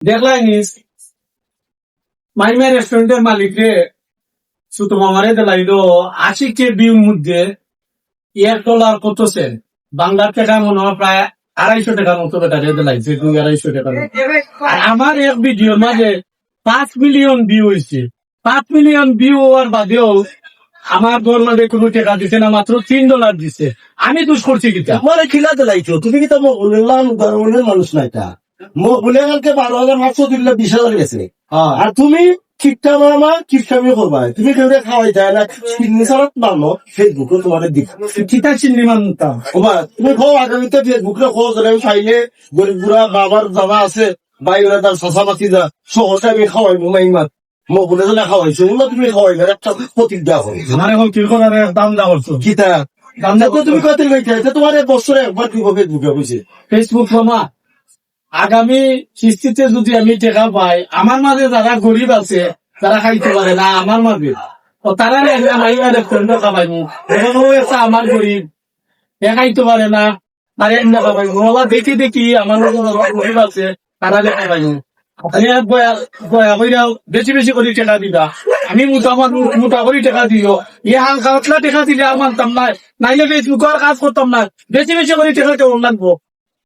দেখলাই নিস মাইমা রেস্টুরেন্টের মালিকরে ছোট মামারে দিলাইলো 80 বিউর মধ্যে $1 কত সেন্ট বাংলার টাকা মনে হয় প্রায় 250 টাকার মতো বেটা দিলাইছে 250 টাকার মতো। আর আমার এক ভিডিওর মাঝে 5 মিলিয়ন ভিউ হয়েছে। 5 মিলিয়ন ভিউ হওয়ার বাদেও আমার তোর মাঝে কোনো টাকা দিছে না, মাত্র $3 দিছে। আমি দোষ করছি কিতা? তোমার খিলাতে লাইছো তুমি কি তো মনের মানুষ না এটা বলে কালকে 12,500 দিলে 20,000 গেছে আর তুমি ঠিকঠাক মামা ঠিকঠাকই করবা তুমি কেউ খাওয়াই যায় না নিসারত মানো ফেসবুকে তোমার দিক কিতা চিনি মানতাম ওবা তুমি খাও আগামীতে ফেসবুকে খোঁজ আমি চাইলে গরিব বুড়া বাবার দাদা আছে বাইরে তার শশা পাতি যা সহজে আমি খাওয়াই মাইমাত মই বলে জনে খাওয়াইছো বলে তুমি খাওয়াইলে একটা প্রতীক দেওয়া হয় আমার এখন কি করার দাম দা করছো গীতা দাম দা তুমি কত গাইতে তোমার বছরে একবার দিব ফেসবুকে বুঝে ফেসবুক মামা আগামী কিস্তিতে যদি আমি টাকা পাই, আমার মাঝে যারা গরিব আছে যারা খাইতে পারে না আমার মাঝে তারা খাবাইমু একটা আমার গরিব খাইতে পারে না তারা খাবাইমু দেখি দেখি আমার গরিব আছে তারা খাবাইমু বেশি বেশি করে টাকা দিবা আমি মোটা করে টাকা দিও হালকা টাকা দিলে আর মানতাম না, নাইলে ফেসবুক আর কাজ করতাম না, বেশি বেশি করে টাকা কেমন লাগবো।